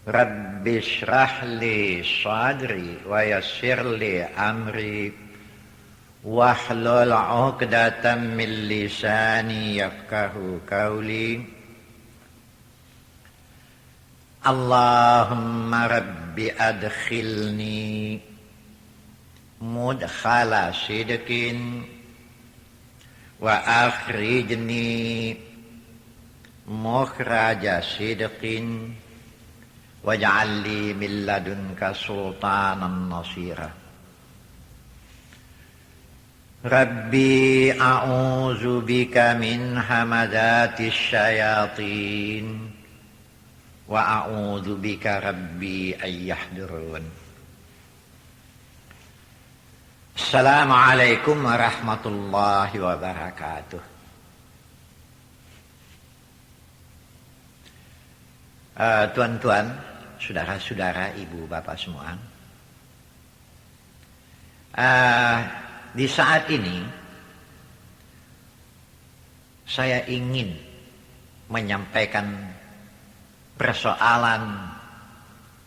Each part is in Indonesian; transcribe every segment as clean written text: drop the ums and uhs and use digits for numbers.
Rabbi shrah li sadri wa yassir li amri wahlul 'uqdatam min lisani yafqahu qawli. Allahumma rabbi adkhilni mudkhala sidqin wa akhrijni mukhraja sidqin waj'al li min ladunka sultanan nasira. Rabbi a'udzu bika min hamazati syayatin wa a'udzu bika rabbi an yahdurun. Assalamualaikum warahmatullahi wabarakatuh. Tuan-tuan, saudara-saudara, ibu bapak semua. Di saat ini saya ingin menyampaikan persoalan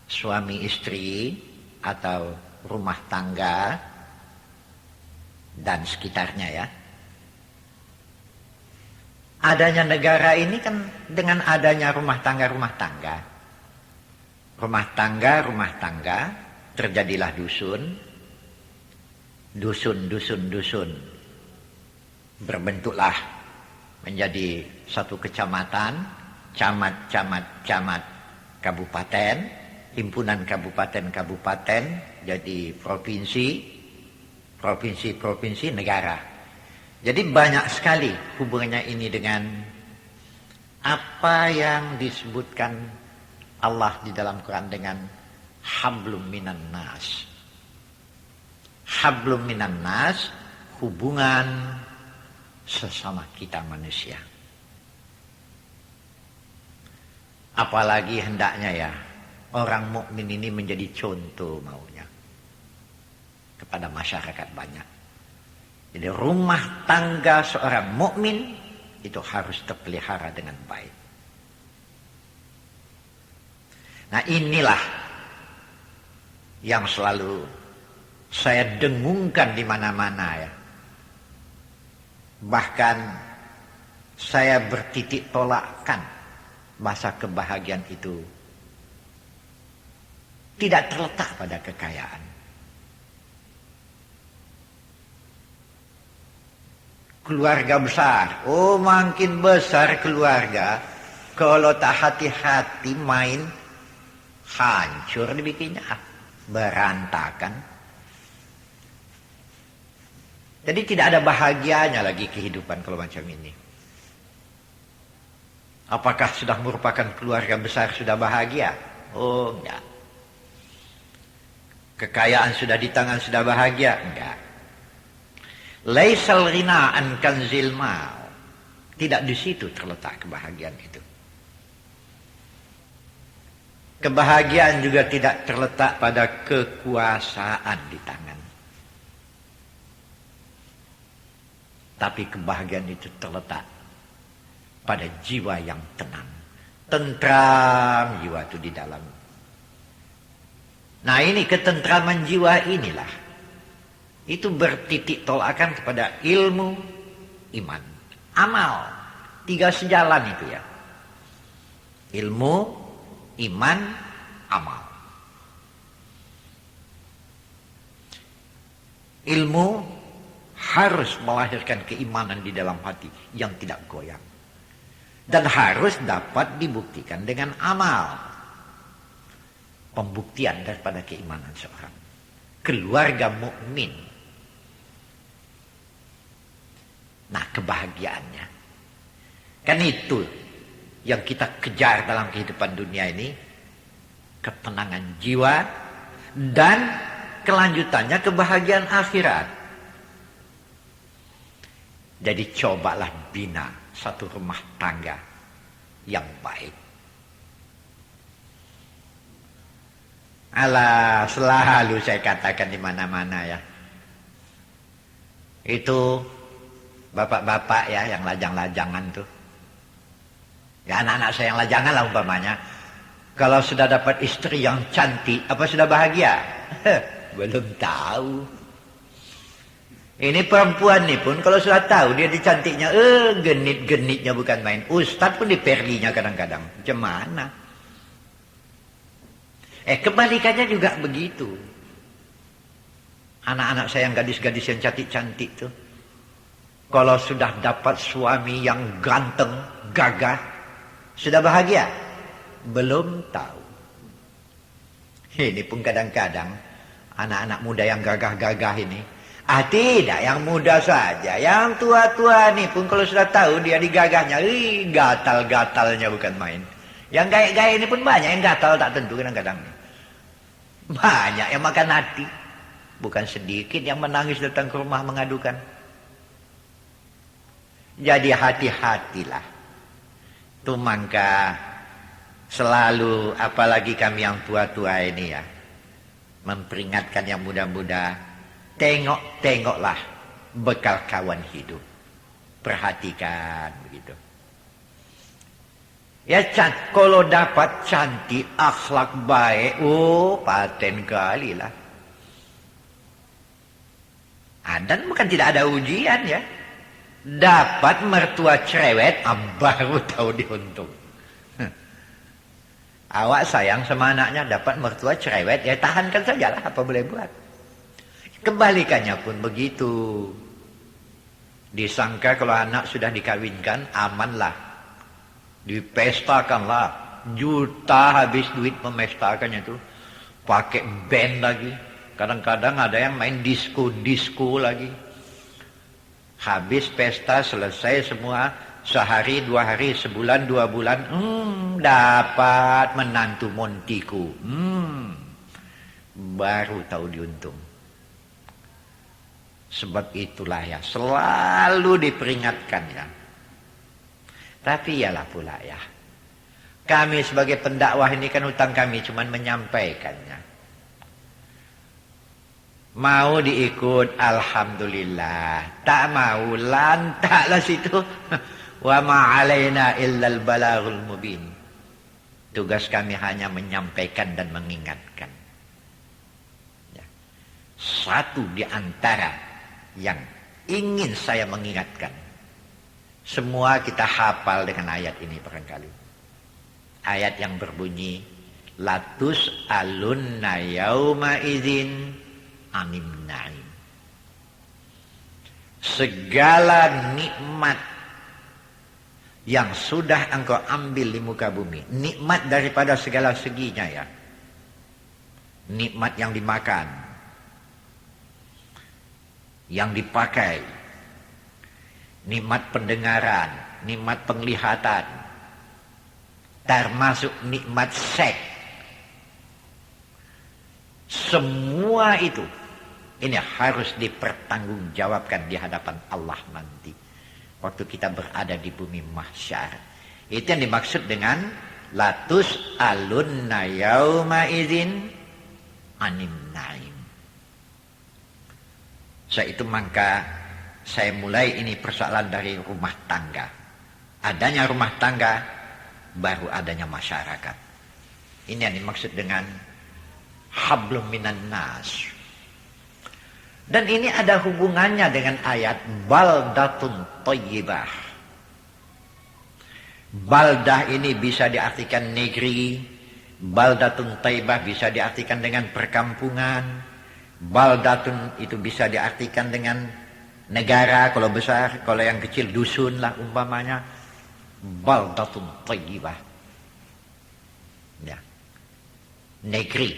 suami istri atau rumah tangga dan sekitarnya ya. Adanya negara ini kan dengan adanya rumah tangga, terjadilah dusun, berbentuklah menjadi satu kecamatan, camat, kabupaten, himpunan kabupaten, jadi provinsi, negara. Jadi banyak sekali hubungannya ini dengan apa yang disebutkan Allah di dalam Quran dengan hablum minan nas. Hablum minan nas, hubungan sesama kita manusia. Apalagi hendaknya ya orang mukmin ini menjadi contoh maunya kepada masyarakat banyak. Jadi rumah tangga seorang mukmin itu harus terpelihara dengan baik. Nah inilah yang selalu saya dengungkan di mana-mana ya. Bahkan saya bertitik tolakkan bahasa kebahagiaan itu tidak terletak pada kekayaan. Keluarga besar, makin besar keluarga, kalau tak hati-hati main, hancur dibikinnya, berantakan. Jadi tidak ada bahagianya lagi kehidupan kalau macam ini. Apakah sudah merupakan keluarga besar sudah bahagia? Oh enggak. Kekayaan sudah di tangan sudah bahagia? Enggak. Laisal ghina an kanzil mal. Tidak di situ terletak kebahagiaan itu. Kebahagiaan juga tidak terletak pada kekuasaan di tangan. Tapi kebahagiaan itu terletak pada jiwa yang tenang. Tentram jiwa itu di dalam. Nah ini ketentraman jiwa inilah. Itu bertitik tolakan kepada ilmu, iman, amal. 3 sejalan itu ya. Ilmu, iman, amal. Ilmu harus melahirkan keimanan di dalam hati yang tidak goyang. Dan harus dapat dibuktikan dengan amal. Pembuktian daripada keimanan seorang. Keluarga mukmin. Nah kebahagiaannya. Kan itu yang kita kejar dalam kehidupan dunia ini. Ketenangan jiwa. Dan kelanjutannya kebahagiaan akhirat. Jadi cobalah bina satu rumah tangga yang baik. Alah, selalu saya katakan di mana-mana ya. Itu bapak-bapak ya yang lajang-lajangan tuh. Ya anak-anak saya yang lajangan lah umpamanya. Kalau sudah dapat istri yang cantik, apa sudah bahagia? Belum tahu. Ini perempuan nih pun kalau sudah tahu dia dicantiknya, genit-genitnya bukan main. Ustadz pun diperlinya kadang-kadang. Macam mana? Kebalikannya juga begitu. Anak-anak saya yang gadis-gadis yang cantik-cantik tuh. Kalau sudah dapat suami yang ganteng, gagah, sudah bahagia? Belum tahu. Ini pun kadang-kadang anak-anak muda yang gagah-gagah ini. Tidak, yang muda saja. Yang tua-tua ini pun kalau sudah tahu dia digagahnya, gatal-gatalnya bukan main. Yang gaya-gaya ini pun banyak yang gatal tak tentu kadang-kadang. Banyak yang makan hati. Bukan sedikit yang menangis datang ke rumah mengadukan. Jadi hati-hatilah. Itu mangka selalu, apalagi kami yang tua-tua ini ya, memperingatkan yang muda-muda. Tengok-tengoklah bekal kawan hidup. Perhatikan begitu. Ya, kalau dapat cantik, akhlak baik, paten kali lah. Dan bukan tidak ada ujian ya. Dapat mertua cerewet, baru tahu diuntung. Awak sayang sama anaknya, dapat mertua cerewet, ya tahankan sajalah, apa boleh buat. Kebalikannya pun begitu. Disangka kalau anak sudah dikawinkan, amanlah. Dipestakanlah. Juta habis duit memestakannya itu. Pakai band lagi. Kadang-kadang ada yang main disco lagi. Habis pesta selesai semua. Sehari, 2 hari, sebulan, 2 bulan. Dapat menantu montiku. Baru tahu diuntung. Sebab itulah ya, selalu diperingatkan ya. Tapi ialah pula ya, kami sebagai pendakwah ini kan hutang kami cuman menyampaikannya. Mau diikut, alhamdulillah. Tak mau, lantaklah situ. Wa ma'alaina illal balaghul mubin. Tugas kami hanya menyampaikan dan mengingatkan. Ya. Satu di antara yang ingin saya mengingatkan. Semua kita hafal dengan ayat ini barangkali. Ayat yang berbunyi, latus alunna yauma idzin anim naim. Segala nikmat yang sudah engkau ambil di muka bumi, nikmat daripada segala seginya ya. Nikmat yang dimakan, yang dipakai, nikmat pendengaran, nikmat penglihatan, termasuk nikmat seks. Semua itu ini harus dipertanggungjawabkan di hadapan Allah nanti waktu kita berada di bumi mahsyar. Itu yang dimaksud dengan latus alunna yauma idzin anim naim. Itu maka saya mulai ini persoalan dari rumah tangga. Adanya rumah tangga, baru adanya masyarakat. Ini yang dimaksud dengan hablum minan nas. Dan ini ada hubungannya dengan ayat baldatun thayyibah. Baldah ini bisa diartikan negeri, baldatun thayyibah bisa diartikan dengan perkampungan. Baldatun itu bisa diartikan dengan negara kalau besar, kalau yang kecil dusun lah umpamanya. Baldatun thayyibah. Ya. Negeri,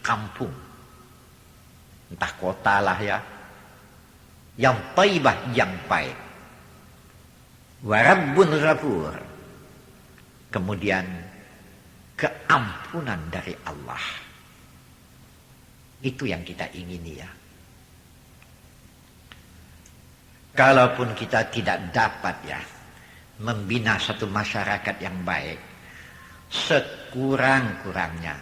kampung. Entah kota lah ya. Yang thayyibah, yang baik. Wa rabbun ghafur. Kemudian keampunan dari Allah. Itu yang kita ingini ya. Kalaupun kita tidak dapat ya membina satu masyarakat yang baik, sekurang-kurangnya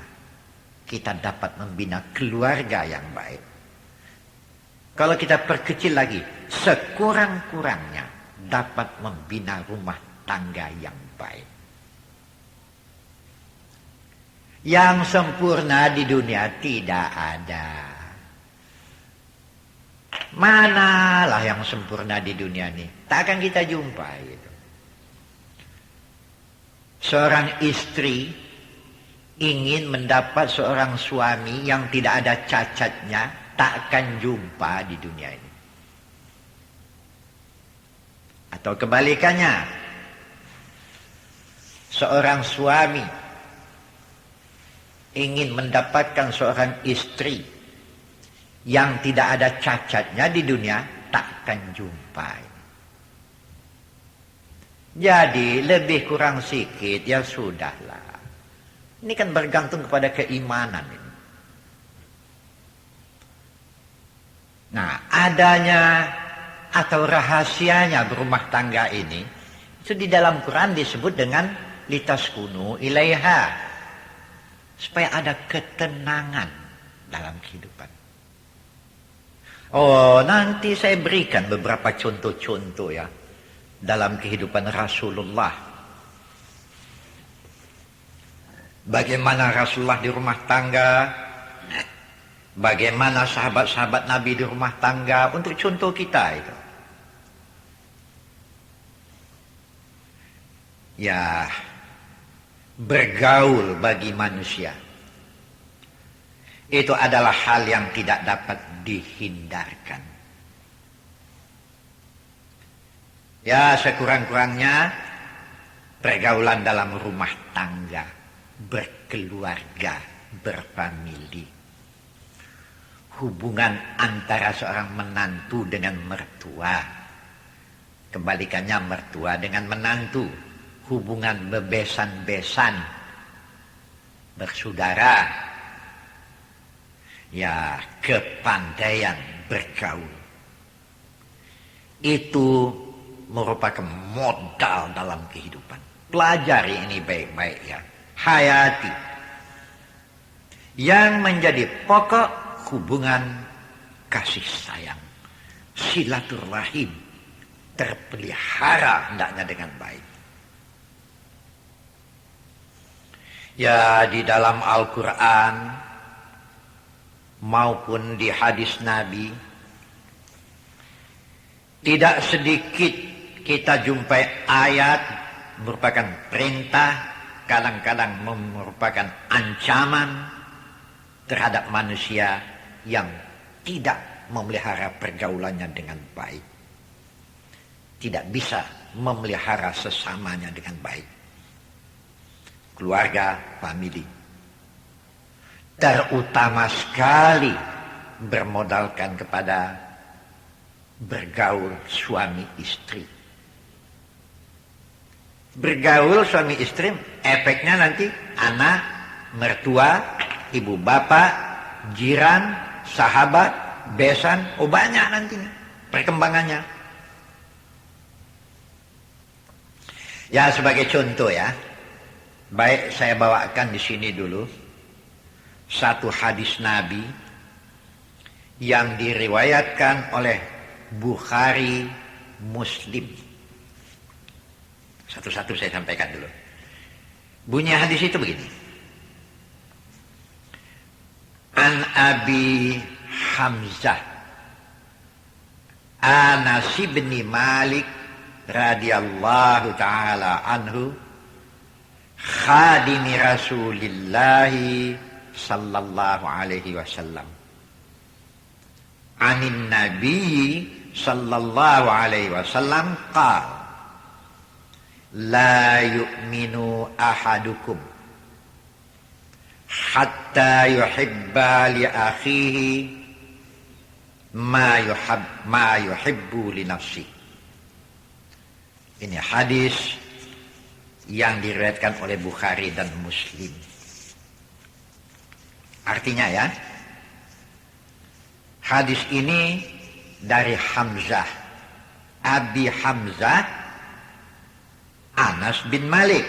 kita dapat membina keluarga yang baik. Kalau kita perkecil lagi, sekurang-kurangnya dapat membina rumah tangga yang baik. Yang sempurna di dunia tidak ada. Manalah yang sempurna di dunia ini? Tak akan kita jumpa gitu. Seorang istri ingin mendapat seorang suami yang tidak ada cacatnya, tak akan jumpa di dunia ini. Atau kebalikannya, seorang suami ingin mendapatkan seorang istri yang tidak ada cacatnya di dunia, tak akan jumpa. Jadi lebih kurang sikit, ya sudahlah. Ini kan bergantung kepada keimanan ini. Nah, adanya atau rahasianya berumah tangga ini, itu di dalam Quran disebut dengan litaskunu ilaiha. Supaya ada ketenangan dalam kehidupan. Oh, nanti saya berikan beberapa contoh-contoh ya. Dalam kehidupan Rasulullah. Bagaimana Rasulullah di rumah tangga. Bagaimana sahabat-sahabat Nabi di rumah tangga. Untuk contoh kita itu. Ya, bergaul bagi manusia. Itu adalah hal yang tidak dapat dihindarkan. Ya, sekurang-kurangnya pergaulan dalam rumah tangga, berkeluarga, berfamili. Hubungan antara seorang menantu dengan mertua. Kebalikannya mertua dengan menantu. Hubungan bebesan-besan, bersaudara. Ya, kepandaian bergaul. Itu merupakan modal dalam kehidupan. Pelajari ini baik-baik ya. Hayati. Yang menjadi pokok hubungan kasih sayang. Silaturahim. Terpelihara hendaknya dengan baik. Ya, di dalam Al-Quran maupun di hadis Nabi, tidak sedikit kita jumpai ayat merupakan perintah, kadang-kadang merupakan ancaman terhadap manusia yang tidak memelihara pergaulannya dengan baik. Tidak bisa memelihara sesamanya dengan baik. Keluarga, famili. Terutama sekali bermodalkan kepada bergaul suami istri. Bergaul suami istri, efeknya nanti anak, mertua, ibu bapak, jiran, sahabat, besan, oh banyak nanti perkembangannya. Ya, sebagai contoh ya, baik saya bawakan di sini dulu satu hadis Nabi yang diriwayatkan oleh Bukhari, Muslim. Satu-satu saya sampaikan dulu. Bunyi hadis itu begini. An Abi Hamzah Anas bin Malik radhiyallahu taala anhu khadimi Rasulillah sallallahu alaihi wasallam anin Nabi sallallahu alaihi wasallam qala la yu'minu ahadukum hatta yuhibba li akhihi ma yuhibbu li nafsihi. Ini hadis yang diriwayatkan oleh Bukhari dan Muslim. Artinya ya, hadis ini dari Hamzah, Abi Hamzah Anas bin Malik.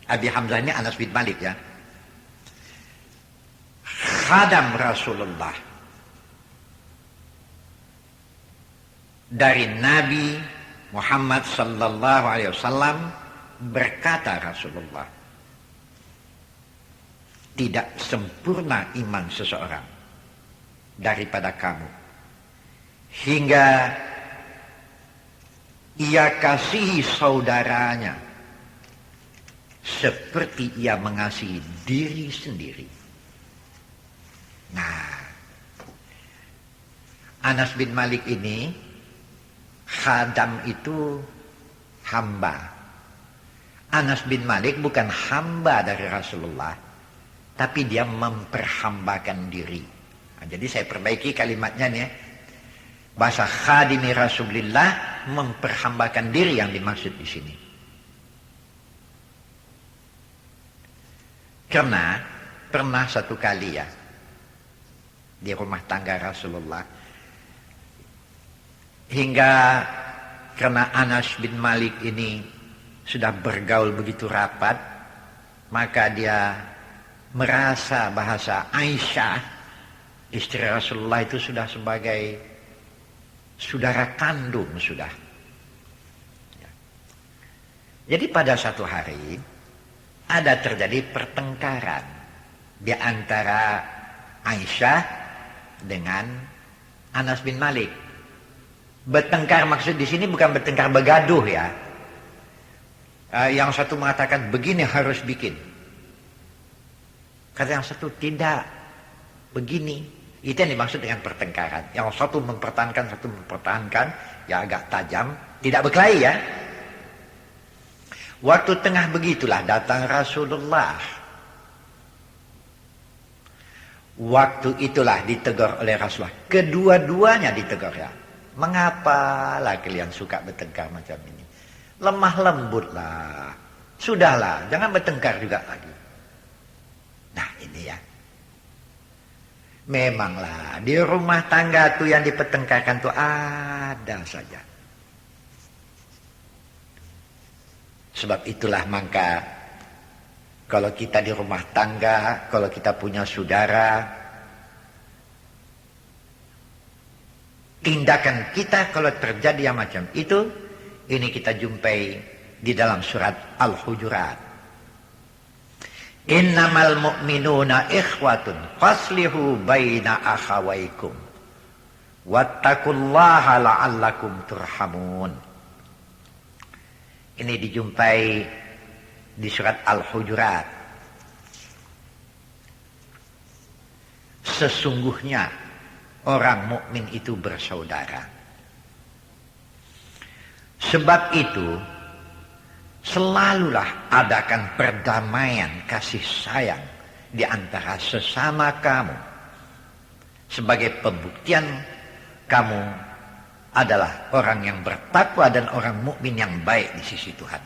Abi Hamzah ini Anas bin Malik ya. Khadam Rasulullah. Dari Nabi Muhammad sallallahu alaihi wasallam berkata Rasulullah, tidak sempurna iman seseorang daripada kamu, hingga ia kasihi saudaranya seperti ia mengasihi diri sendiri. Nah, Anas bin Malik ini, khadam itu hamba. Anas bin Malik bukan hamba dari Rasulullah, tapi dia memperhambakan diri. Nah, jadi saya perbaiki kalimatnya nih. Bahasa khadimi Rasulullah, memperhambakan diri yang dimaksud di sini. Karena pernah satu kali ya, di rumah tangga Rasulullah, hingga karena Anas bin Malik ini sudah bergaul begitu rapat, maka dia merasa bahasa Aisyah, istri Rasulullah itu sudah sebagai saudara kandung sudah. Jadi pada satu hari ada terjadi pertengkaran di antara Aisyah dengan Anas bin Malik. Bertengkar maksud di sini bukan bertengkar begaduh ya. Yang satu mengatakan begini harus bikin, kata yang satu tidak begini. Itu yang dimaksud dengan pertengkaran. Yang satu mempertahankan, ya agak tajam, tidak berkelahi ya. Waktu tengah begitulah datang Rasulullah. Waktu itulah ditegur oleh Rasulullah. Kedua-duanya ditegur ya. Mengapalah kalian suka bertengkar macam ini? Lemah lembutlah. Sudahlah, jangan bertengkar juga lagi. Nah ini ya. Memanglah di rumah tangga tuh yang dipertengkarkan tuh ada saja. Sebab itulah maka kalau kita di rumah tangga, kalau kita punya saudara, tindakan kita kalau terjadi yang macam itu, ini kita jumpai di dalam surat Al-Hujurat. Innamal mu'minuna ikhwatun faslihu baina akhawaikum wattaqullaha la'allakum turhamun. Ini dijumpai di surat Al-Hujurat. Sesungguhnya orang mukmin itu bersaudara. Sebab itu selalulah adakan perdamaian kasih sayang di antara sesama kamu, sebagai pembuktian kamu adalah orang yang bertakwa dan orang mukmin yang baik di sisi Tuhan.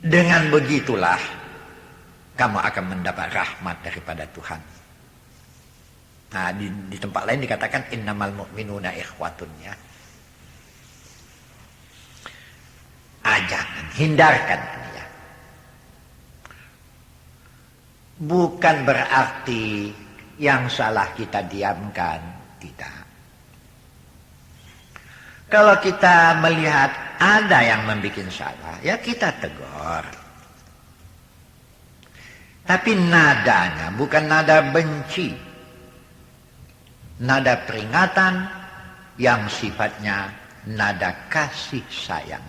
Dengan begitulah kamu akan mendapat rahmat daripada Tuhan. Nah, di tempat lain dikatakan innamal mu'minuna ikhwatun ya. Jangan hindarkan ya. Bukan berarti yang salah kita diamkan, tidak. Kalau kita melihat ada yang membuat salah, ya kita tegur. Tapi nadanya bukan nada benci, nada peringatan yang sifatnya nada kasih sayang.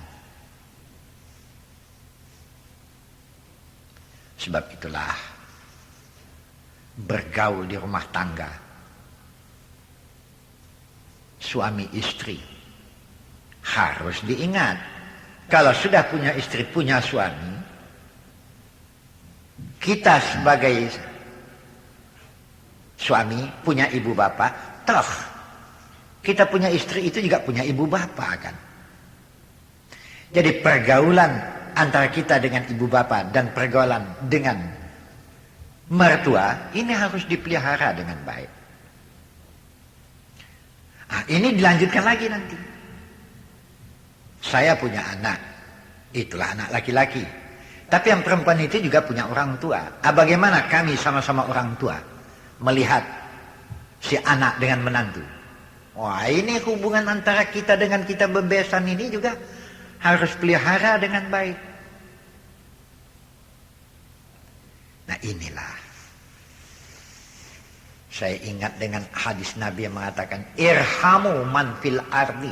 Sebab itulah bergaul di rumah tangga, suami istri, harus diingat. Kalau sudah punya istri, punya suami, kita sebagai suami punya ibu bapak, toh kita punya istri itu juga punya ibu bapak kan. Jadi pergaulan antara kita dengan ibu bapak dan pergaulan dengan mertua ini harus dipelihara dengan baik. Nah, ini dilanjutkan lagi nanti. Saya punya anak, itulah anak laki-laki. Tapi yang perempuan itu juga punya orang tua. Bagaimana kami sama-sama orang tua melihat si anak dengan menantu? Wah, ini hubungan antara kita dengan kita bebesan ini juga harus pelihara dengan baik. Nah inilah Saya ingat dengan hadis Nabi yang mengatakan, irhamu man fil ardi,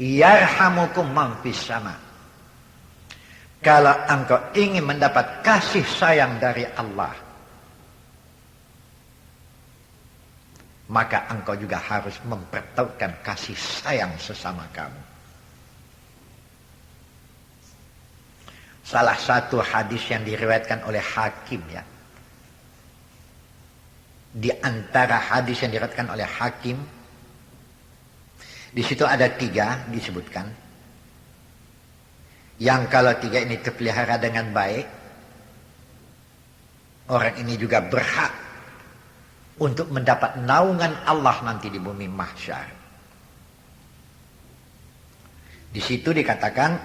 yarhamukum man fis sama. Kalau engkau ingin mendapat kasih sayang dari Allah, maka engkau juga harus mempertautkan kasih sayang sesama kamu. Salah satu hadis yang diriwayatkan oleh Hakim, ya. Di antara hadis yang diriwayatkan oleh Hakim, di situ ada 3 disebutkan. Yang kalau 3 ini terpelihara dengan baik, orang ini juga berhak untuk mendapat naungan Allah nanti di bumi mahsyar. Di situ dikatakan,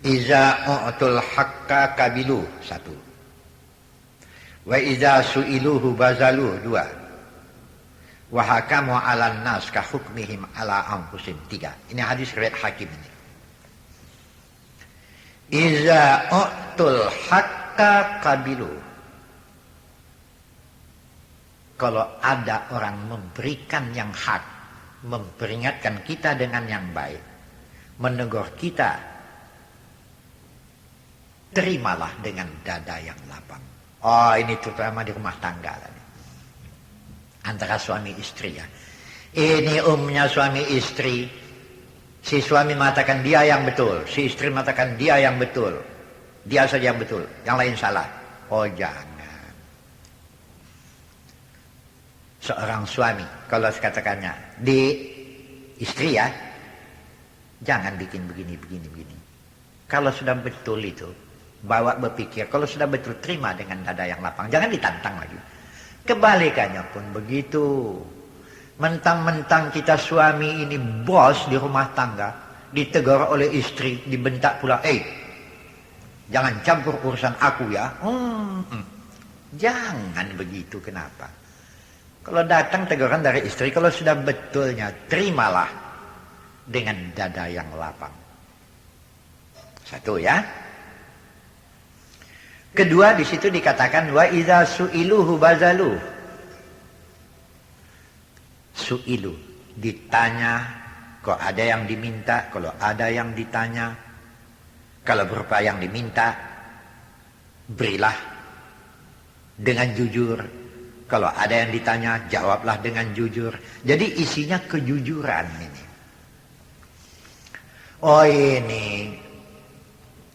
iza u'tul haqqa kabilu, 1. Wa iza su'iluhu bazalu, 2. Wa hakamu 'alan nas ka hukmihim 'ala anfusihim, 3. Ini hadis riwayat Hakim ini. Iza u'tul haqqa kabilu. Kalau ada orang memberikan yang hak, memperingatkan kita dengan yang baik, menegur kita, terimalah dengan dada yang lapang. Oh, ini terutama di rumah tangga tadi. Antara suami istri, ya. Ini umumnya suami istri. Si suami mengatakan dia yang betul, si istri mengatakan dia yang betul. Dia saja yang betul, yang lain salah. Oh, jangan. Seorang suami, kalau katakannya di istri, ya, jangan bikin begini. Kalau sudah betul itu, bawa berpikir. Kalau sudah betul, terima dengan dada yang lapang. Jangan ditantang lagi. Kebalikannya pun begitu. Mentang-mentang kita suami ini bos di rumah tangga, ditegur oleh istri, dibentak pula, jangan campur urusan aku, ya. Jangan begitu, kenapa? Kalau datang teguran dari istri, kalau sudah betulnya, terimalah dengan dada yang lapang. 1, ya. Kedua, di situ dikatakan, wa idza su'iluhu bazalu. Su'ilu, ditanya, kok ada yang diminta, kalau ada yang ditanya, kalau berupa yang diminta, berilah dengan jujur. Kalau ada yang ditanya, jawablah dengan jujur. Jadi isinya kejujuran ini. Oh, ini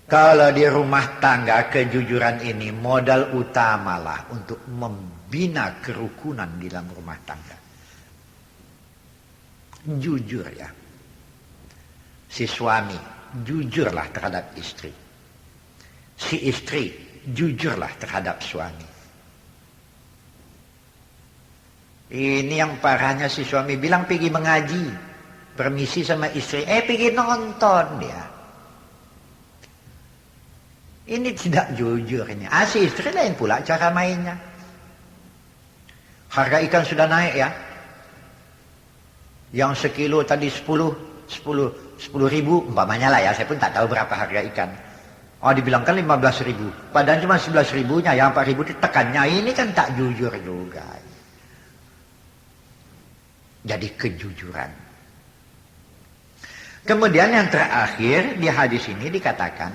kalau di rumah tangga, kejujuran ini modal utamalah untuk membina kerukunan di dalam rumah tangga. Jujur, ya. Si suami jujurlah terhadap istri. Si istri jujurlah terhadap suami. Ini yang parahnya, si suami bilang pergi mengaji, permisi sama istri, pergi nonton dia. Ini tidak jujur ini. Si istri lain pula cara mainnya. Harga ikan sudah naik, ya. Yang sekilo tadi 10 ribu, umpamanya lah, ya. Saya pun tak tahu berapa harga ikan. Oh, dibilangkan 15 ribu. Padahal cuma 11 ribunya, yang 4 ribu ditekannya. Ini kan tak jujur juga. Jadi kejujuran. Kemudian yang terakhir di hadis ini dikatakan,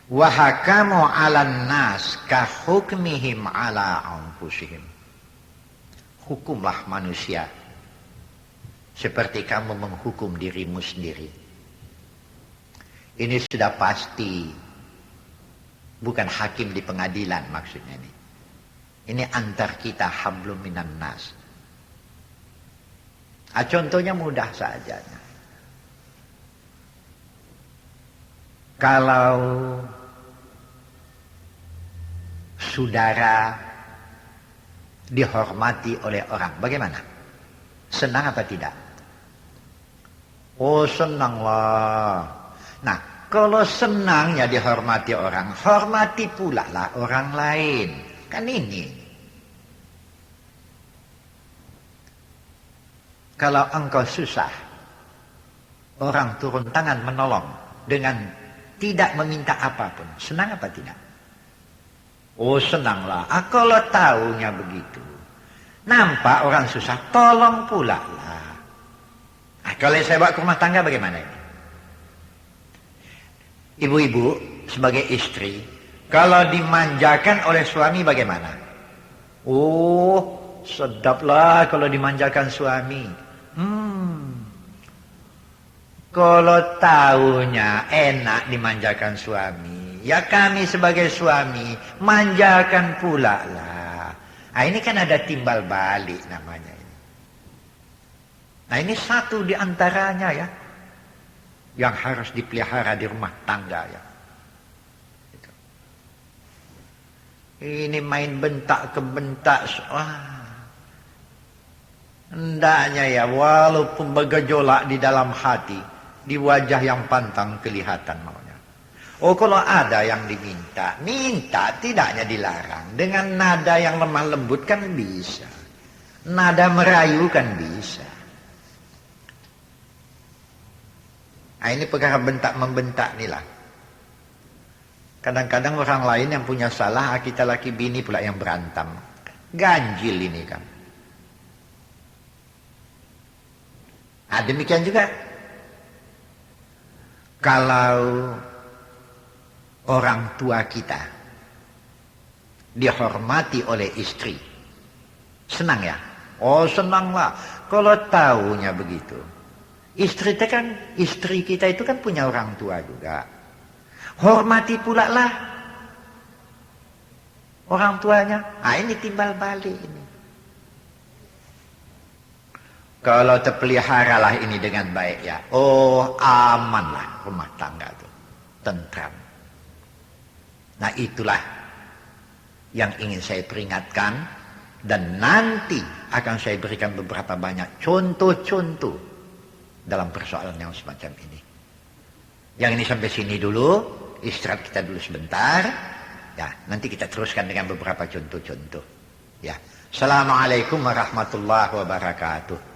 wa hakamu 'alan nas ka hukmihim 'ala anfusihim. Hukumlah manusia seperti kamu menghukum dirimu sendiri. Ini sudah pasti bukan hakim di pengadilan maksudnya ini. Ini antar kita, hablum minan nas. Contohnya mudah saja. Kalau saudara dihormati oleh orang, bagaimana? Senang apa tidak? Oh, senanglah. Nah, kalau senangnya dihormati orang, hormati pula lah orang lain. Kan ini. Kalau engkau susah, orang turun tangan menolong dengan tidak meminta apapun, senang apa tidak? Oh senanglah. Kalau tahunya begitu. Nampak orang susah, tolong pula lah. Kalau saya bawa ke rumah tangga bagaimana ini? Ibu-ibu sebagai istri, kalau dimanjakan oleh suami bagaimana? Oh, sedaplah kalau dimanjakan suami. Kalau tahunya enak dimanjakan suami, ya kami sebagai suami manjakan pula lah. Nah, ini kan ada timbal balik namanya ini. Nah ini satu di antaranya ya, yang harus dipelihara di rumah tangga ya. Ini main bentak ke bentak, hendaknya ya walaupun bergejolak di dalam hati, di wajah yang pantang kelihatan maunya. Oh kalau ada yang diminta, minta tidaknya dilarang. Dengan nada yang lemah lembut kan bisa. Nada merayu kan bisa. Nah ini perkara bentak-membentak inilah. Kadang-kadang orang lain yang punya salah, kita laki bini pula yang berantem. Ganjil ini kan. Nah demikian juga. Kalau orang tua kita dihormati oleh istri, senang ya? Oh senanglah. Kalau tahunya begitu. Istri kita itu kan punya orang tua juga. Hormati pula lah orang tuanya. Ah ini timbal balik ini. Kalau terpeliharalah ini dengan baik ya. Oh amanlah rumah tangga itu. Tentram. Nah itulah yang ingin saya peringatkan. Dan nanti akan saya berikan beberapa banyak contoh-contoh dalam persoalan yang semacam ini. Yang ini sampai sini dulu. Istirahat kita dulu sebentar. Ya, nanti kita teruskan dengan beberapa contoh-contoh. Ya. Assalamualaikum warahmatullahi wabarakatuh.